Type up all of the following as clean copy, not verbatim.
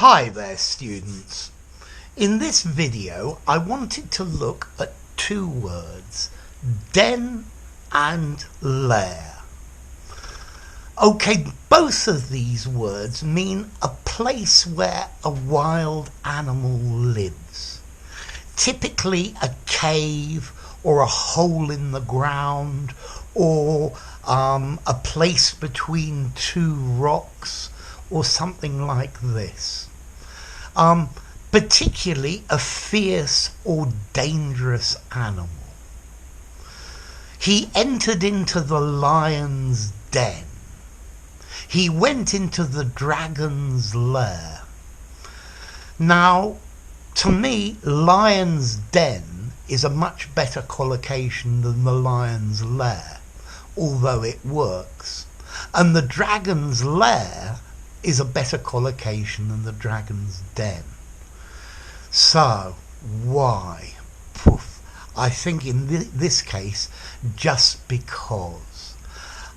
Hi there students. In this video I wanted to look at two words, den and lair. Okay, both of these words mean a place where a wild animal lives. Typically a cave or a hole in the ground or a place between two rocks or something like this. Particularly a fierce or dangerous animal. He entered into the lion's den. He went into the dragon's lair. Now, to me, lion's den is a much better collocation than the lion's lair, although it works. And the dragon's lair is a better collocation than the dragon's den. So, why? Poof. I think in this case, just because.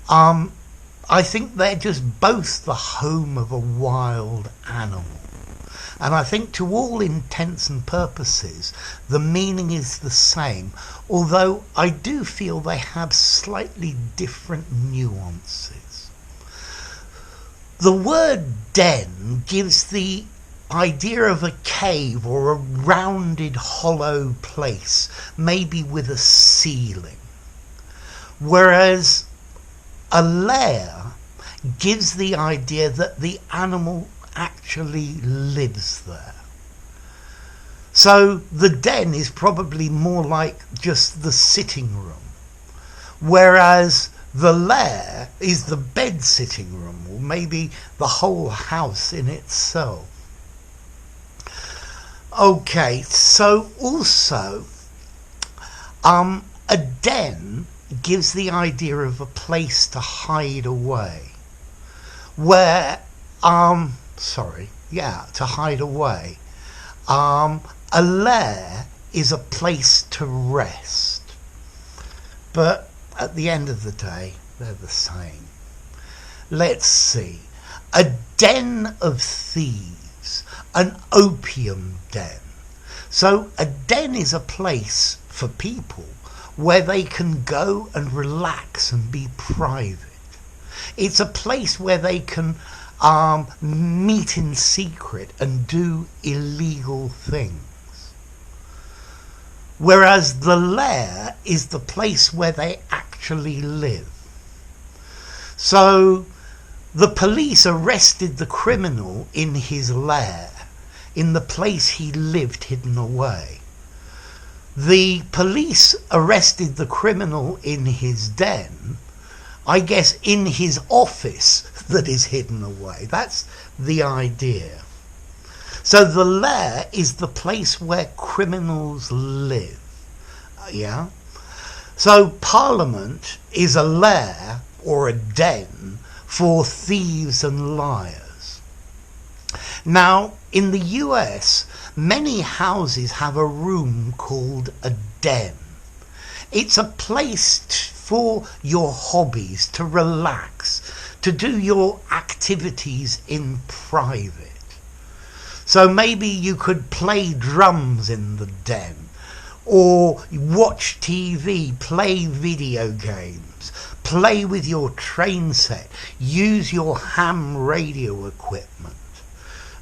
I think they're just both the home of a wild animal. And I think to all intents and purposes, the meaning is the same, although I do feel they have slightly different nuances. The word den gives the idea of a cave or a rounded hollow place, maybe with a ceiling. Whereas a lair gives the idea that the animal actually lives there. So the den is probably more like just the sitting room, whereas the lair is the bed sitting room, or maybe the whole house in itself. Okay, so also a den gives the idea of a place to hide away, where to hide away. A lair is a place to rest, but at the end of the day, they're the same. Let's see. A den of thieves, an opium den. So a den is a place for people where they can go and relax and be private. It's a place where they can meet in secret and do illegal things. Whereas the lair is the place where they actually live. So the police arrested the criminal in his lair, in the place he lived hidden away. The police arrested the criminal in his den, I guess in his office that is hidden away. That's the idea. So the lair is the place where criminals live. Yeah? So Parliament is a lair or a den for thieves and liars. Now, in the US, many houses have a room called a den. It's a place for your hobbies, to relax, to do your activities in private. So maybe you could play drums in the den, or watch TV, play video games, play with your train set, use your ham radio equipment.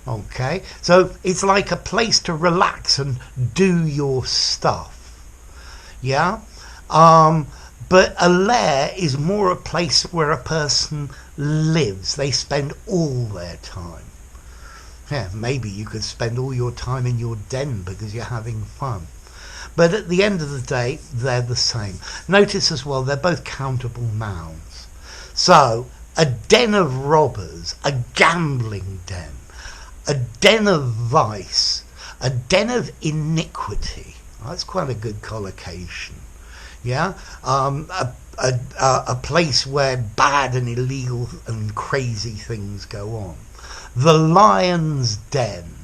Okay, so it's like a place to relax and do your stuff. Yeah? But a lair is more a place where a person lives. They spend all their time. Yeah, maybe you could spend all your time in your den because you're having fun. But at the end of the day, they're the same. Notice as well, they're both countable nouns. So, a den of robbers, a gambling den, a den of vice, a den of iniquity. That's quite a good collocation. Yeah? A place where bad and illegal and crazy things go on. The lion's den.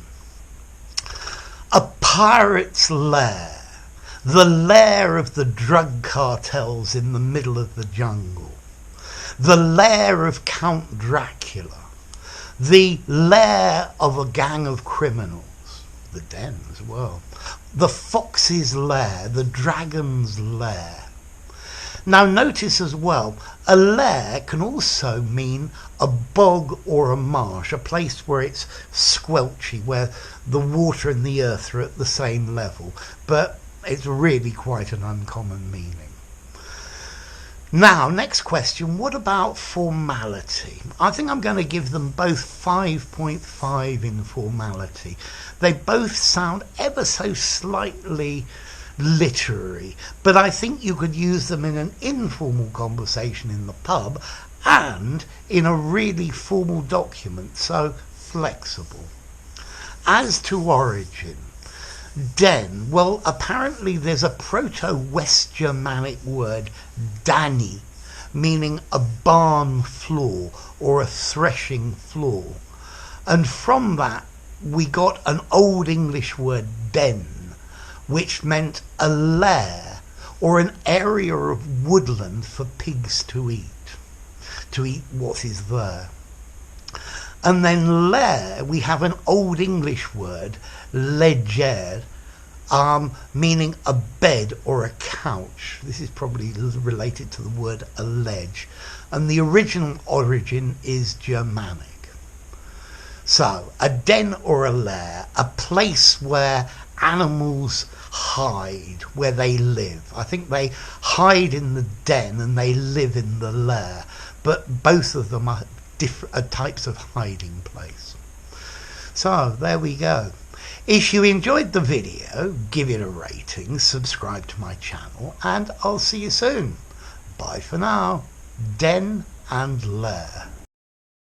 A pirate's lair. The lair of the drug cartels in the middle of the jungle. The lair of Count Dracula. The lair of a gang of criminals, the den as well, the fox's lair, the dragon's lair. Now notice as well, a lair can also mean a bog or a marsh, a place where it's squelchy, where the water and the earth are at the same level, but it's really quite an uncommon meaning. Now, next question, what about formality? I think I'm going to give them both 5.5 in formality. They both sound ever so slightly literary, but I think you could use them in an informal conversation in the pub and in a really formal document, so flexible. As to origin, den, well, apparently there's a Proto-West Germanic word, dani, meaning a barn floor or a threshing floor. And from that, we got an Old English word, den, which meant a lair or an area of woodland for pigs to eat what is there. And then lair, we have an Old English word, leger, meaning a bed or a couch. This is probably related to the word allege. And the original origin is Germanic. So, a den or a lair, a place where animals hide, where they live. I think they hide in the den and they live in the lair, but both of them are different types of hiding place. So there we go. If you enjoyed the video, give it a rating, subscribe to my channel, and I'll see you soon. Bye for now. Den and Lair.